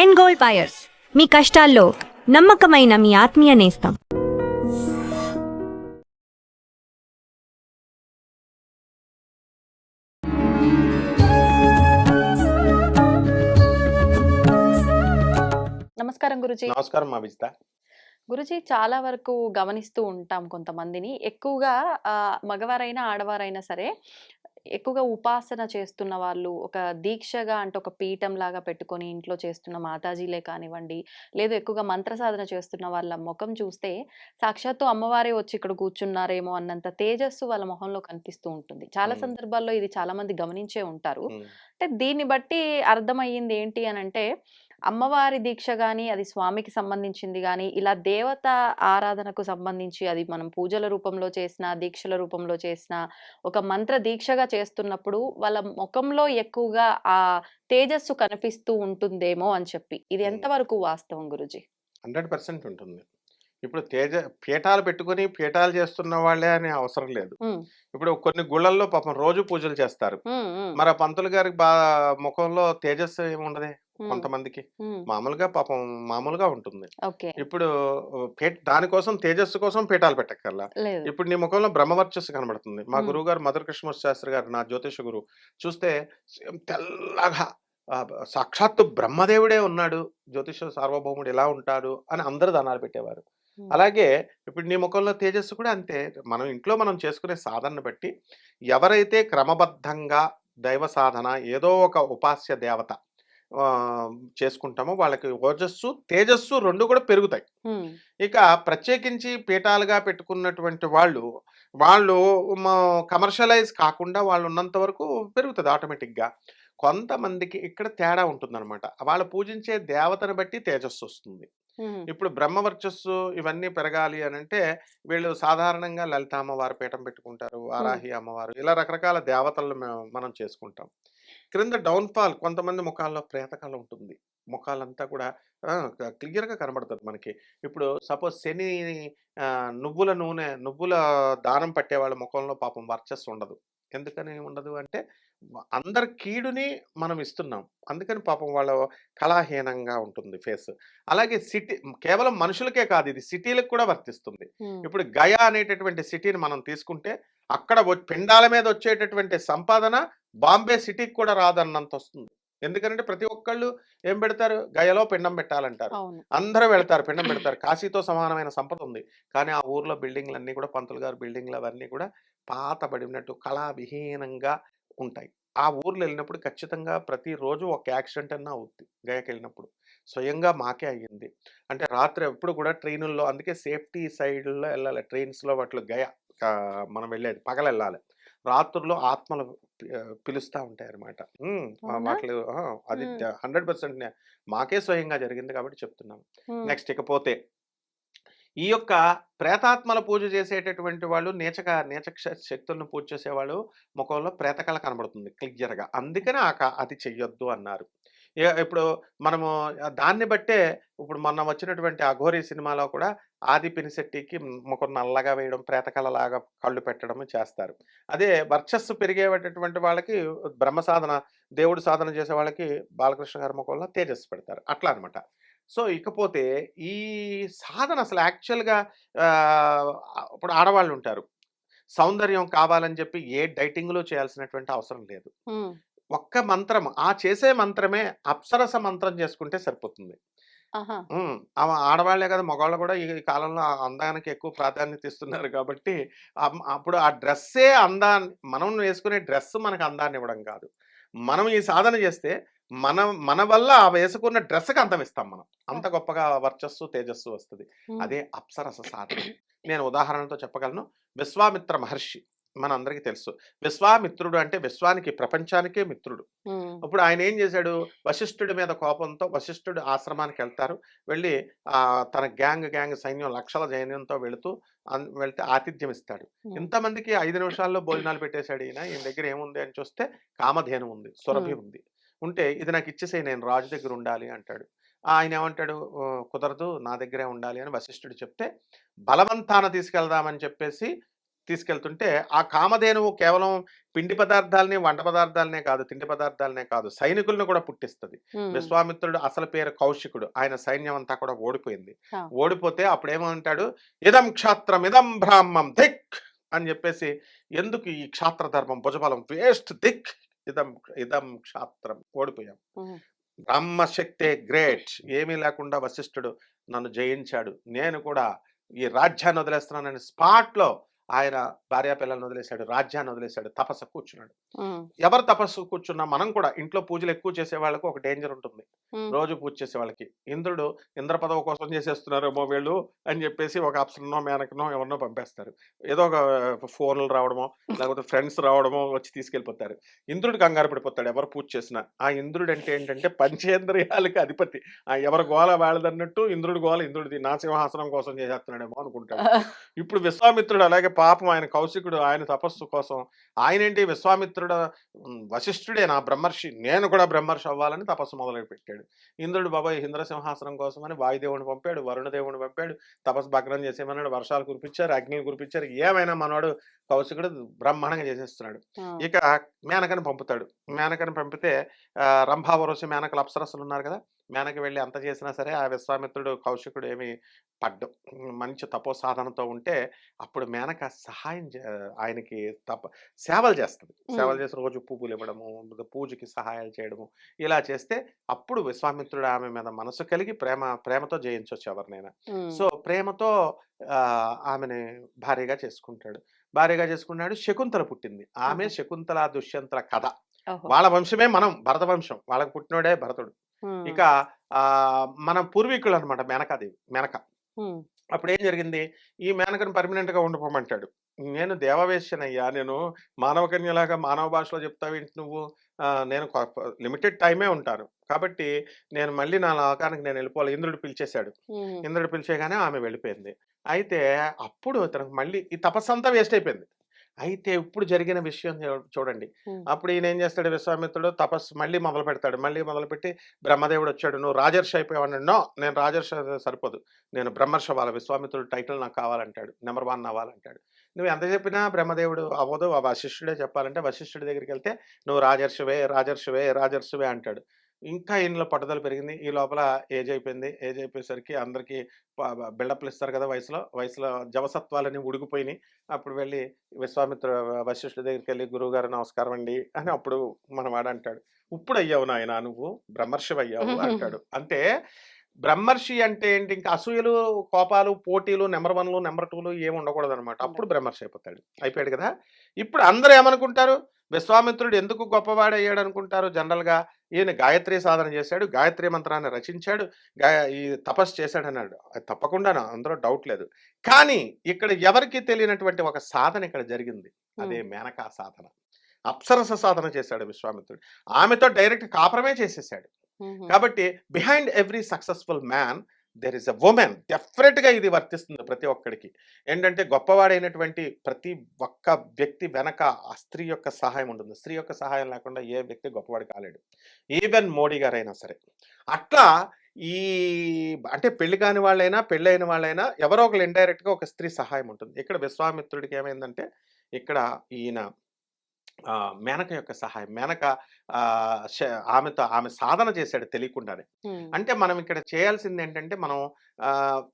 End gold buyers, మీ కష్టాల్లో నమ్మకమైన మీ ఆత్మీయ నేస్తం. నమస్కారం గురుజీ. నమస్కారం మా విజిత. గురుజీ, చాలా వరకు గమనిస్తూ ఉంటాం కొంతమందిని. ఎక్కువగా మగవారైనా, ఆడవారైనా సరే ఎక్కువగా ఉపాసన చేస్తున్న వాళ్ళు, ఒక దీక్షగా అంటే ఒక పీఠంలాగా పెట్టుకొని ఇంట్లో చేస్తున్న మాతాజీలే కానివ్వండి, లేదు ఎక్కువగా మంత్ర సాధన చేస్తున్న వాళ్ళ ముఖం చూస్తే సాక్షాత్తు అమ్మవారే వచ్చి ఇక్కడ కూర్చున్నారేమో అన్నంత తేజస్సు వాళ్ళ మొహంలో కనిపిస్తూ ఉంటుంది. చాలా సందర్భాల్లో ఇది చాలా మంది గమనించే ఉంటారు. అంటే దీన్ని బట్టి అర్థమయ్యింది ఏంటి అనంటే, అమ్మవారి దీక్ష గాని, అది స్వామికి సంబంధించింది గాని, ఇలా దేవత ఆరాధనకు సంబంధించి అది మనం పూజల రూపంలో చేసినా, దీక్షల రూపంలో చేసినా, ఒక మంత్ర దీక్షగా చేస్తున్నప్పుడు వాళ్ళ ముఖంలో ఎక్కువగా ఆ తేజస్సు కనిపిస్తూ ఉంటుందేమో అని చెప్పి. ఇది ఎంతవరకు వాస్తవం గురుజీ? 100% ఉంటుంది. ఇప్పుడు పీఠాలు పెట్టుకొని పీఠాలు చేస్తున్న వాళ్ళే అనే అవసరం లేదు. ఇప్పుడు కొన్ని గుళ్ళల్లో పాపం రోజు పూజలు చేస్తారు. మరి ఆ పంతులు గారికి ముఖంలో తేజస్సు ఏముండదే కొంతమందికి. మామూలుగా పాపం మామూలుగా ఉంటుంది. ఇప్పుడు దానికోసం తేజస్సు కోసం పీఠాలు పెట్టక్కర్లా. ఇప్పుడు నీ ముఖంలో బ్రహ్మవర్చస్సు కనబడుతుంది. మా గురువు గారు మధుర కృష్ణ శాస్త్రి గారు, నా జ్యోతిష గురువు, చూస్తే తెల్లగా సాక్షాత్తు బ్రహ్మదేవుడే ఉన్నాడు, జ్యోతిష సార్వభౌముడు ఎలా ఉంటాడు అని అందరూ దానాలు పెట్టేవారు. అలాగే ఇప్పుడు నీ ముఖంలో తేజస్సు కూడా అంతే. మనం చేసుకునే సాధనను బట్టి ఎవరైతే క్రమబద్ధంగా దైవ సాధన ఏదో ఒక ఉపాస్య దేవత చేసుకుంటామో వాళ్ళకి ఓజస్సు, తేజస్సు రెండు కూడా పెరుగుతాయి. ఇక ప్రత్యేకించి పీఠాలుగా పెట్టుకున్నటువంటి వాళ్ళు కమర్షియలైజ్ కాకుండా వాళ్ళు ఉన్నంత వరకు పెరుగుతుంది ఆటోమేటిక్గా. కొంతమందికి ఇక్కడ తేడా ఉంటుందన్నమాట. వాళ్ళు పూజించే దేవతను బట్టి తేజస్సు వస్తుంది. ఇప్పుడు బ్రహ్మవర్చస్సు ఇవన్నీ పెరగాలి అని అంటే వీళ్ళు సాధారణంగా లలిత అమ్మవారు పీఠం పెట్టుకుంటారు, వారాహి అమ్మవారు, ఇలా రకరకాల దేవతలను మనం చేసుకుంటాం. క్రింద డౌన్ఫాల్ కొంతమంది ముఖాల్లో ప్రేతకాలం ఉంటుంది. ముఖాలంతా కూడా క్లియర్గా కనబడుతుంది మనకి. ఇప్పుడు సపోజ్ శని నువ్వుల దానం పట్టే వాళ్ళ ముఖంలో పాపం వర్చస్సు ఉండదు. ఎందుకని ఉండదు అంటే అందరి కీడుని మనం ఇస్తున్నాం, అందుకని పాపం వాళ్ళ కళాహీనంగా ఉంటుంది ఫేస్. అలాగే కేవలం మనుషులకే కాదు, ఇది సిటీలకు కూడా వర్తిస్తుంది. ఇప్పుడు గయా అనేటటువంటి సిటీని మనం తీసుకుంటే అక్కడ పిండాల మీద వచ్చేటటువంటి సంపాదన బాంబే సిటీకి కూడా రాదన్నంత వస్తుంది. ఎందుకంటే ప్రతి ఒక్కళ్ళు ఏం పెడతారు, గయలో పిండం పెట్టాలంటారు, అందరూ వెళ్తారు, పిండం పెడతారు. కాశీతో సమానమైన సంపద ఉంది, కానీ ఆ ఊర్లో బిల్డింగ్లు అన్నీ కూడా పంతులు గారు బిల్డింగ్లు అవన్నీ కూడా పాతబడినట్టు కళావిహీనంగా ఉంటాయి. ఆ ఊర్లో వెళ్ళినప్పుడు ఖచ్చితంగా ప్రతిరోజు ఒక యాక్సిడెంట్ అన్నా అవుద్ది. గయకి వెళ్ళినప్పుడు స్వయంగా మాకే అయ్యింది. అంటే రాత్రి ఎప్పుడు కూడా ట్రైనుల్లో, అందుకే సేఫ్టీ సైడ్లో వెళ్ళాలి ట్రైన్స్లో, వాటిలో గయ మనం వెళ్ళేది పగలు వెళ్ళాలి. రాత్రుల్లో ఆత్మలు పిలుస్తూ ఉంటాయి అన్నమాట. వాటిలో అది 100% మాకే స్వయంగా జరిగింది కాబట్టి చెప్తున్నాను. నెక్స్ట్ ఇకపోతే ఈ యొక్క ప్రేతాత్మల పూజ చేసేటటువంటి వాళ్ళు, నీచ శక్తులను పూజ చేసేవాళ్ళు ముఖంలో ప్రేతకళ కనబడుతుంది క్లియర్గా. అందుకని అది చెయ్యొద్దు అన్నారు. ఇప్పుడు మనము దాన్ని బట్టే ఇప్పుడు మొన్న వచ్చినటువంటి అఘోరి సినిమాలో కూడా ఆది పినిశెట్టికి ముఖం నల్లగా వేయడం, ప్రేతకళలాగా కళ్ళు పెట్టడం చేస్తారు. అదే వర్చస్సు పెరిగేటటువంటి వాళ్ళకి, బ్రహ్మ సాధన దేవుడు సాధన చేసే వాళ్ళకి బాలకృష్ణ గారి ముఖంలో తేజస్సు పెడతారు, అట్లా అనమాట. సో ఇకపోతే ఈ సాధన అసలు యాక్చువల్గా ఇప్పుడు ఆడవాళ్ళు ఉంటారు, సౌందర్యం కావాలని చెప్పి ఏ డైటింగ్లో చేయాల్సినటువంటి అవసరం లేదు. ఒక్క మంత్రం, చేసే మంత్రమే అప్సరస మంత్రం చేసుకుంటే సరిపోతుంది. ఆడవాళ్లే కదా, మగవాళ్ళు కూడా ఈ కాలంలో అందానికి ఎక్కువ ప్రాధాన్యత ఇస్తున్నారు కాబట్టి అప్పుడు ఆ డ్రెస్సే మనం వేసుకునే డ్రెస్ మనకు అందాన్ని ఇవ్వడం కాదు. మనం ఈ సాధన చేస్తే మన వల్ల ఆ వేసుకున్న డ్రెస్కి అంతం ఇస్తాం మనం, అంత గొప్పగా వర్చస్సు తేజస్సు వస్తుంది. అదే అప్సరస సాధన. నేను ఉదాహరణతో చెప్పగలను. విశ్వామిత్ర మహర్షి మనందరికీ తెలుసు. విశ్వామిత్రుడు అంటే విశ్వానికి, ప్రపంచానికే మిత్రుడు. ఇప్పుడు ఆయన ఏం చేశాడు, వశిష్ఠుడి మీద కోపంతో వశిష్ఠుడు ఆశ్రమానికి వెళ్తారు. వెళ్ళి తన గ్యాంగ్ సైన్యం, లక్షల సైన్యంతో వెళ్తే ఆతిథ్యం ఇస్తాడు. ఇంతమందికి 5 నిమిషాల్లో భోజనాలు పెట్టేశాడు. ఈయన దగ్గర ఏముంది అని చూస్తే కామధేను ఉంది, సురభి ఉంది. ఉంటే ఇది నాకు ఇచ్చేసేయి, నేను రాజు దగ్గర ఉండాలి అంటాడు. ఆయన ఏమంటాడు, కుదరదు, నా దగ్గరే ఉండాలి అని వశిష్ఠుడు చెప్తే బలవంతాన తీసుకెళ్దామని చెప్పేసి తీసుకెళ్తుంటే ఆ కామధేనువు కేవలం పిండి పదార్థాలనే, వంట పదార్థాలనే కాదు, తిండి పదార్థాలనే కాదు, సైనికులను కూడా పుట్టిస్తది. హ్మ్. విశ్వామిత్రుడు అసలు పేరు కౌశికుడు. ఆయన సైన్యం అంతా కూడా ఓడిపోయింది. ఆ! ఓడిపోతే అప్పుడేమంటాడు, ఇదం క్షాత్రం ఇదం బ్రాహ్మం ధిక్ అని చెప్పేసి, ఎందుకు ఈ క్షాత్ర ధర్మం భుజబలం వేస్ట్ ధిక్, ఇదం ఇదం క్షాత్రం, ఓడిపోయాం. హ్మ్. బ్రహ్మశక్తే గ్రేట్, ఏమీ లేకుండా వశిష్ఠుడు నన్ను జయించాడు, నేను కూడా ఈ రాజ్యాన్ని వదిలేస్తున్నానని స్పాట్లో ఆయన భార్యా పిల్లల్ని వదిలేశాడు, రాజ్యాన్ని వదిలేశాడు, తపస్సు కూర్చున్నాడు. హ్మ్. ఎవరు తపస్సు కూర్చున్నా మనం కూడా ఇంట్లో పూజలు ఎక్కువ చేసే వాళ్ళకు ఒక డేంజర్ ఉంటుంది. హ్మ్. రోజు పూజ చేసే వాళ్ళకి ఇంద్రుడు ఇంద్ర పదవి కోసం చేసేస్తున్నారేమో వీళ్ళు అని చెప్పేసి ఒక అప్సరనో మేనకనో ఎవరినో పంపేస్తారు. ఏదో ఒక ఫోన్లు రావడమో లేకపోతే ఫ్రెండ్స్ రావడమో వచ్చి తీసుకెళ్ళిపోతారు. ఇంద్రుడు కంగారు పడిపోతాడు ఎవరు పూజ చేసినా. ఆ ఇంద్రుడు అంటే ఏంటంటే పంచేంద్రియాలకి అధిపతి. ఎవరి గోల వాళ్ళదన్నట్టు ఇంద్రుడి గోల ఇంద్రుడిది, నా సింహాసనం కోసం చేసేస్తున్నాడేమో అనుకుంటాడు. ఇప్పుడు విశ్వామిత్రుడు అలాగే పాపం, ఆయన కౌశికుడు ఆయన తపస్సు కోసం, ఆయనేంటి విశ్వామిత్రుడు వశిష్ఠుడే నా బ్రహ్మర్షి, నేను కూడా బ్రహ్మర్షి అవ్వాలని తపస్సు మొదలు పెట్టాడు. ఇంద్రుడు బాబాయ్ ఇంద్ర సింహాసనం కోసం అని వాయుదేవుని పంపాడు, వరుణదేవుని పంపాడు, తపస్సు భగ్నం చేసేమన్నాడు, వర్షాలు కురిపించారు, అగ్నిలు కురిపించారు, ఏమైనా మనవాడు కౌశికుడు బ్రహ్మాండంగా చేసేస్తున్నాడు. ఆ! ఇక మేనకని పంపుతాడు. మేనకని పంపితే రంభావరోసి మేనకలు అప్సరస్సులు ఉన్నారు కదా, మేనక వెళ్ళి అంత చేసినా సరే ఆ విశ్వామిత్రుడు కౌశికుడు ఏమి పడ్డు. మంచి తపో సాధనతో ఉంటే అప్పుడు మేనక సహాయం ఆయనకి సేవలు చేస్తది. హ్మ్. సేవలు చేసి రోజు పువ్వులు ఇవ్వడము, పూజకి సహాయాలు చేయడము, ఇలా చేస్తే అప్పుడు విశ్వామిత్రుడు ఆమె మీద మనసు కలిగి ప్రేమతో జయించొచ్చు ఎవరినైనా. హ్మ్. సో ప్రేమతో ఆమెని భార్యగా చేసుకుంటాడు. భార్యగా చేసుకున్నాడు. శకుంతల పుట్టింది. ఆమె ఆహా! శకుంతల దుష్యంతుల కథ. ఓహో! వాళ్ళ వంశమే మనం భరత వంశం. వాళ్ళకి పుట్టినోడే భరతుడు. హ్మ్. ఇక మన పూర్వీకులనమాట మేనకాదేవి. మేనక. హ్మ్. అప్పుడేం జరిగింది, ఈ మేనకను పర్మనెంట్‌గా ఉండిపోమంటాడు. నేను దేవవేశ్యనయ్యా, నేను మానవ కన్యలాగా మానవ భాషలో చెప్తావేంటి నువ్వు? నేను లిమిటెడ్ టైమే ఉంటాను. కాబట్టి నేను మళ్ళీ నా లోకానికి నేనెళ్ళిపోవాలి. ఇంద్రుడు పిలిచేశాడు. హుహు. ఇంద్రుడు పిలిచేయగానే ఆమె వెళ్ళిపోయింది. అయితే అప్పుడు తనకు మళ్ళీ ఈ తపస్సంతా వేస్ట్ అయిపోయింది. అయితే ఇప్పుడు జరిగిన విషయం చూడండి. హ్మ్. అప్పుడు ఈయనేం చేస్తాడు విశ్వామిత్రుడు, తపస్సు మళ్ళీ మొదలుపెడతాడు. మళ్ళీ మొదలుపెట్టి బ్రహ్మదేవుడొచ్చాడు. "నువ్వు రాజర్షి అయిపోయావన్నాడు." "నో! నేను రాజర్షి సరిపోదు. నేను బ్రహ్మర్షి అవ్వాలి. విశ్వామిత్రుడు టైటిల్ నాకు కావాలంటాడు. నంబర్ 1 అవ్వాలంటాడు. నువ్వు ఎంత చెప్పినా బ్రహ్మదేవుడు అవ్వదు. ఆ వశిష్ఠుడే చెప్పాలంటే వశిష్ఠుడి దగ్గరికెళ్తే, "నువ్వు రాజర్షివే, రాజర్షివే, రాజర్షివే" అంటాడు. ఇంకా ఈయనలో పట్టుదల పెరిగింది. ఈ లోపల ఏజ్ అయిపోయింది. ఏజ్ అయిపోయేసరికి అందరికి బిల్డప్‌లు ఇస్తారు కదా వయసులో. వయసులో జవసత్వాలన్నీ ఉడికిపోయినాయి. అప్పుడు వెళ్ళి వశిష్ఠుడి దగ్గరికెళ్ళి, "గురువుగారు నమస్కారం అండి" అని అప్పుడు మనవాడంటాడు. "ఇప్పుడయ్యావు నాయనా నువ్వు, బ్రహ్మర్షివయ్యావు" అంటాడు. అంటే బ్రహ్మర్షి అంటే ఏంటి, ఇంకా అసూయలు, కోపాలు, పోటీలు, నంబర్ 1లు, నంబర్ 2లు ఏమి ఉండకూడదనమాట. అప్పుడు ఉండదు. బ్రహ్మర్షి అయిపోతాడు. అయిపోయాడు కదా! ఇప్పుడు అందరూ ఏమనుకుంటారు, విశ్వామిత్రుడు ఎందుకు గొప్పవాడయ్యాడనుకుంటారు జనరల్‌గా? ఈయన గాయత్రి సాధన చేశాడు, గాయత్రి మంత్రాన్ని రచించాడు, గా ఈ తపస్సు చేశాడన్నాడు. అది తప్పకుండాను, అందులో డౌట్ లేదు. కానీ ఇక్కడ ఎవరికీ తెలియనటువంటి ఒక సాధన ఇక్కడ జరిగింది. అదే హ్మ్. మేనకా సాధన. అప్సరస సాధన చేశాడు విశ్వామిత్రుడు. ఆమెతో డైరెక్ట్ కాపురమే చేసేసాడు. హుహు. కాబట్టి behind every successful man there is a woman. డెఫినిట్‌గా ఇది వర్తిస్తుంది ప్రతి ఒక్కడికి. ఏంటంటే గొప్పవాడైనటువంటి ప్రతి ఒక్క వ్యక్తి వెనక ఆ స్త్రీ యొక్క సహాయం ఉంటుంది. స్త్రీ యొక్క సహాయం లేకుండా ఏ వ్యక్తి గొప్పవాడు కాలేడు. ఈవెన్ మోడీ గారైనా సరే. అట్లా ఈ అంటే పెళ్లి కాని వాళ్ళైనా, పెళ్ళైన వాళ్ళైనా ఎవరో ఒకళ్ళు ఇండైరెక్ట్‌గా ఒక స్త్రీ సహాయం ఉంటుంది. ఇక్కడ విశ్వామిత్రుడికి ఏమైందంటే ఇక్కడ ఈయన మేనక యొక్క సహాయం. మేనక ఆహ్, ష ఆమె సాధన చేశాడు తెలియకుండానే. హ్మ్. అంటే మనం ఇక్కడ చేయాల్సిందేంటంటే మనం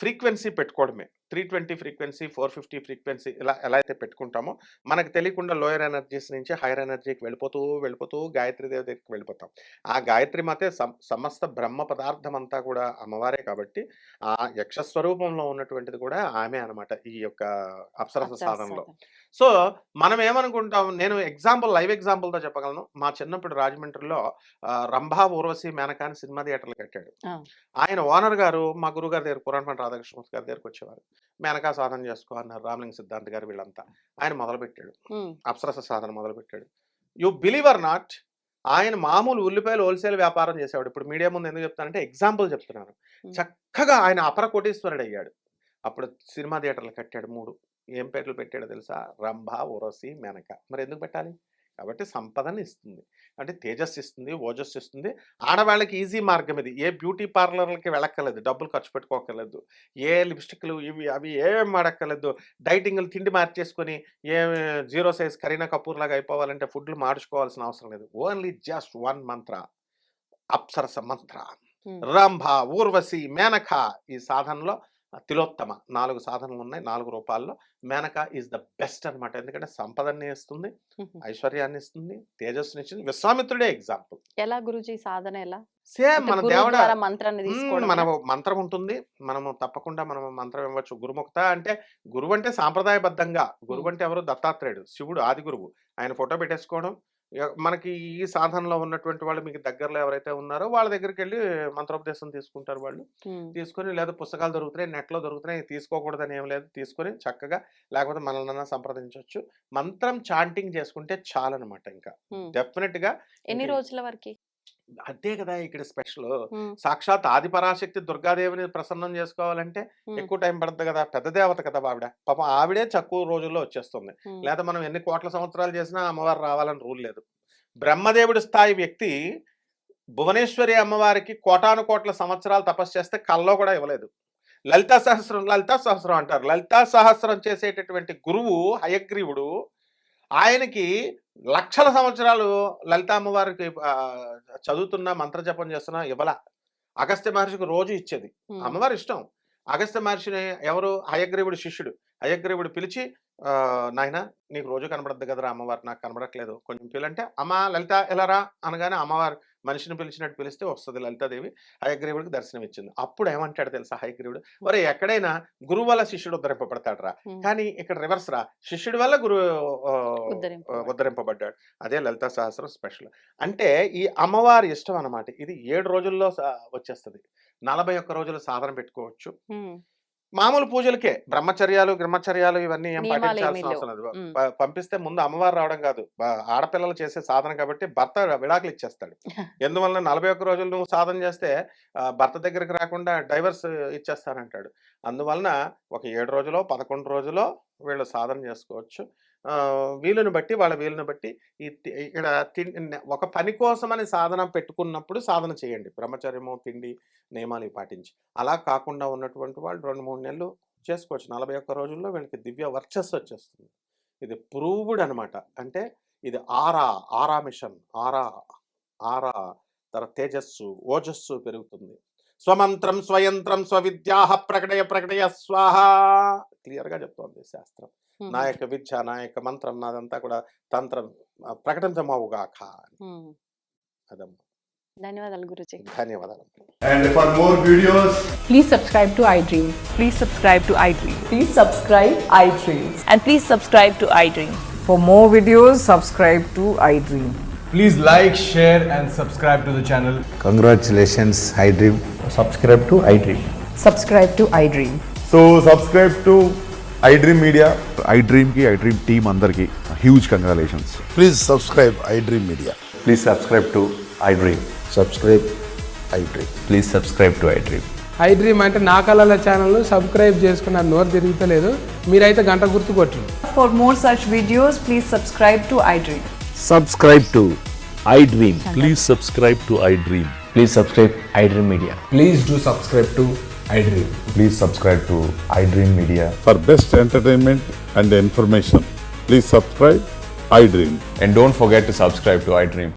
ఫ్రీక్వెన్సీ పెట్టుకోవడమే. 320 ఫ్రీక్వెన్సీ, 450 ఫ్రీక్వెన్సీ ఇలా ఎలా అయితే పెట్టుకుంటామో, మనకు తెలియకుండా లోయర్ ఎనర్జీస్ నుంచి హైయర్ ఎనర్జీకి వెళ్ళిపోతూ గాయత్రి దేవి దగ్గరికి వెళ్ళిపోతాం. ఆ గాయత్రి మాతే సమస్త బ్రహ్మ పదార్థం అంతా కూడా అమ్మవారే కాబట్టి, ఆ యక్ష స్వరూపంలో ఉన్నటువంటిది కూడా ఆమె అనమాట ఈ యొక్క అప్సరస అప్సరస సాధనలో. సాధన. సో, మనం ఏమనుకుంటాం, నేను లైవ్ ఎగ్జాంపుల్‌తో చెప్పగలను. మా చిన్నప్పుడు రాజమండ్రిలో 'రంభా ఊర్వశి మేనక' అని సినిమా థియేటర్‌లు కట్టాడు. ఆ! ఆయన ఓనర్ గారు మా గురువుగారి దగ్గర పురాణపండి రాధాకృష్ణమూర్తి గారి దగ్గరికొచ్చేవారు. మేనకా సాధన చేసుకో అన్నారు. రామలింగ సిద్ధాంత్ గారు వీళ్ళంతా. ఆయన మొదలుపెట్టాడు. హ్మ్. అప్సరస సాధన మొదలుపెట్టాడు. యూ బిలీవ్ ఆర్ నాట్, ఆయన మామూలు ఉల్లిపాయలు హోల్‌సేల్ వ్యాపారం చేసేవాడు. ఇప్పుడు మీడియా ముందు ఎందుకు చెప్తానంటే ఎగ్జాంపుల్ చెప్తున్నాను. హ్మ్. చక్కగా ఆయన అపర కోటీశ్వరుడయ్యాడు. అప్పుడు సినిమా థియేటర్‌లు కట్టాడు 3. ఏం పేర్లు పెట్టాడో తెలుసా? 'రంభ, ఊర్వశి, మేనక.' మరి ఎందుకు పెట్టాలి? కాబట్టి సంపదని ఇస్తుంది. అంటే తేజస్సు ఇస్తుంది, ఓజస్సు ఇస్తుంది. ఆడవాళ్ళకి ఈజీ మార్గం ఇది. ఏ బ్యూటీ పార్లర్‌లకి వెళ్ళక్కర్లేదు. డబ్బులు ఖర్చు పెట్టుకోక్కర్లేదు. ఏ లిప్‌స్టిక్‌లు ఇవి అవి ఏం వాడక్కర్లేదు. డైటింగ్‌లు తిండి మార్చేసుకొని ఏ 0 సైజ్ కరీనా కపూర్ లాగా అయిపోవాలంటే ఫుడ్‌లు మార్చుకోవాల్సిన అవసరం లేదు. ఓన్లీ జస్ట్ 1 మంత్ర. అప్సరస మంత్ర. హ్మ్. రంభ, ఊర్వశి, మేనక ఈ సాధనలో తిలోత్తమ 4 సాధనలు ఉన్నాయి. 4 రూపాల్లో మేనక ఈజ్ ద బెస్ట్ అన్నమాట. ఎందుకంటే సంపదన్ని ఇస్తుంది, హుహు. ఐశ్వర్యాన్ని ఇస్తుంది, తేజస్సునిచ్చింది. విశ్వామిత్రుడే ఎగ్జాంపుల్. ఎలా గురూజీ సాధన ఎలా? సేమ్ అంటే మన గురువు దేవుడ ద్వారా మంత్రాన్ని మన తీసుకోవడమేనా? మంత్రం ఉంటుంది. మనము తప్పకుండా మనం మంత్రం ఇవ్వచ్చు. గురుముక్త అంటే గురువు అంటే సాంప్రదాయబద్ధంగా హ్మ్. గురువు అంటే ఎవరు? దత్తాత్రేయుడు, శివుడు ఆది గురువు. ఆయన ఫోటో పెట్టేసుకోవడం. మనకి ఈ సాధనలో ఉన్నటువంటి వాళ్ళు మీకు దగ్గరలో ఎవరైతే ఉన్నారో వాళ్ళ దగ్గరికెళ్ళి మంత్రోపదేశం తీసుకుంటారు వాళ్ళు. హ్మ్. తీసుకొని లేదా పుస్తకాలు దొరుకుతున్నాయి, నెట్‌లో దొరుకుతున్నాయి. తీసుకోకూడదని ఏమి లేదు. తీసుకొని చక్కగా లేకపోతే మనల్నన్నా సంప్రదించొచ్చు. మంత్రం చాంటింగ్ చేసుకుంటే చాలనమాట ఇంకా. హ్మ్. డెఫినిట్‌గా ఎన్ని ఇంక రోజుల వరకి? అదే కదా ఇక్కడ స్పెషలు. హ్మ్. సాక్షాత్ ఆదిపరాశక్తి దుర్గాదేవిని ప్రసన్నం చేసుకోవాలంటే హ్మ్. ఎక్కువ టైం పడుతుంది కదా! పెద్ద దేవత కదా ఆవిడ. పాపం ఆవిడే తక్కువ రోజుల్లో వచ్చేస్తుంది. హ్మ్. లేదా మనం ఎన్ని కోట్ల సంవత్సరాలు చేసినా అమ్మవారు రావాలని రూల్ లేదు. బ్రహ్మదేవుడి స్థాయి వ్యక్తి భువనేశ్వరి అమ్మవారికి కోటానుకోట్ల సంవత్సరాలు తపస్సు చేస్తే కల్లో కూడా ఇవ్వలేదు. లలితా సహస్రం అంటారు. లలితా సహస్రం చేసేటటువంటి గురువు హయగ్రీవుడు ఆయనకి లక్షల సంవత్సరాలు లలిత అమ్మవారికి చదువుతున్నా మంత్రజపం చేస్తున్నా ఇవ్వల. అగస్త్య మహర్షికి రోజు ఇచ్చేది. హ్మ్. అమ్మవారి ఇష్టం. అగస్త్య మహర్షిని ఎవరు? హయగ్రీవుడి శిష్యుడు. హయగ్రీవుడు పిలిచి నాయనా నీకు రోజు కనబడద్దు కదరా అమ్మవారు, నాకు కనబడట్లేదు కొంచెం పిలంటే, అమ్మా లలిత ఎలా రా అనగానే అమ్మవారు మనిషిని పిలిచినట్టు పిలిస్తే వస్తుంది లలితాదేవి. హయగ్రీవుడికి దర్శనం ఇచ్చింది. అప్పుడు ఏమంటాడు తెలుసా హయగ్రీవుడు? ఒరే ఎక్కడైనా గురువు వల్ల శిష్యుడు ఉద్ధరింపబడతాడు రా, హ్మ్. కానీ ఇక్కడ రివర్స్ రా, శిష్యుడి వల్ల గురువు ఉద్ధరింపబడ్డాడు. ఉద్ధరింపబడ్డాడు. అదే లలితా సహస్రం స్పెషల్. అంటే ఈ అమ్మవారి ఇష్టం అన్నమాట. ఇది 7 రోజుల్లో వచ్చేస్తుంది. 41 రోజులు సాధన పెట్టుకోవచ్చు. హ్మ్. మామూలు పూజలకే బ్రహ్మచర్యాలు ఇవన్నీ ఏం నియమాలేమీ పాటించాల్సిన లేవు. అవసరం లేదు. హ్మ్. పంపిస్తే ముందు అమ్మవారు రావడం కాదు. ఆడపిల్లలు చేసే సాధన కాబట్టి భర్త విడాకులు ఇచ్చేస్తాడు. ఎందువలన 41 రోజులు నువ్వు సాధన చేస్తే భర్త దగ్గరికి రాకుండా డైవర్స్ ఇచ్చేస్తానంటాడు. అందువలన ఒక 7 రోజులో 11 రోజులో వీళ్ళు సాధన చేసుకోవచ్చు. వీలుని బట్టి వాళ్ళ వీలుని బట్టి ఇక్కడ ఒక పని కోసమని సాధన పెట్టుకున్నప్పుడు సాధన చేయండి. బ్రహ్మచర్యము, తిండి నియమాలు పాటించి. అలా కాకుండా ఉన్నటువంటి వాళ్ళు 2-3 నెలలు చేసుకోవచ్చు. 41 రోజుల్లో వీళ్ళకి దివ్య వర్చస్సు వచ్చేస్తుంది. ఇది ప్రూవ్డ్ అనమాట. అంటే ఇది ఆరా మిషన్. ఆరా తర్వాత తేజస్సు, ఓజస్సు పెరుగుతుంది. స్వమంత్రం స్వయంత్రం స్వవిద్యాః ప్రకటయ స్వాహ. క్లియర్‌గా చెప్తోంది శాస్త్రం. హుహు. నా యొక్క విద్య, నా యొక్క మంత్రం, నాదంతా కూడా తంత్రం ప్రకటించమవుగాక అని. హ్మ్. అదమ్మా. ధన్యవాదాలు గురూజీ. ధన్యవాదాలు. And for more videos, Please subscribe to iDream. Please subscribe to iDream. Please subscribe iDream. And please subscribe to iDream. For more videos, subscribe to iDream. please like, share, and subscribe to the channel. Congratulations, iDream. subscribe to iDream. Subscribe to iDream. So subscribe to iDream Media. iDream की iDream team अंदर की huge congratulations. Please subscribe iDream Media. Please subscribe to iDream. Subscribe iDream. Please subscribe to iDream. iDream అంటే నా కళల channel subscribe చేసుకున్న నోరు తిరుగుతలేదు, మీరైతే గంట గుర్తు కొట్టండి. For more such videos, please subscribe to iDream. Subscribe to iDream. Please subscribe to iDream. Please subscribe iDream Media. Please do subscribe to iDream. Please subscribe to iDream Media. For best entertainment and information, please subscribe iDream. And don't forget to subscribe to iDream.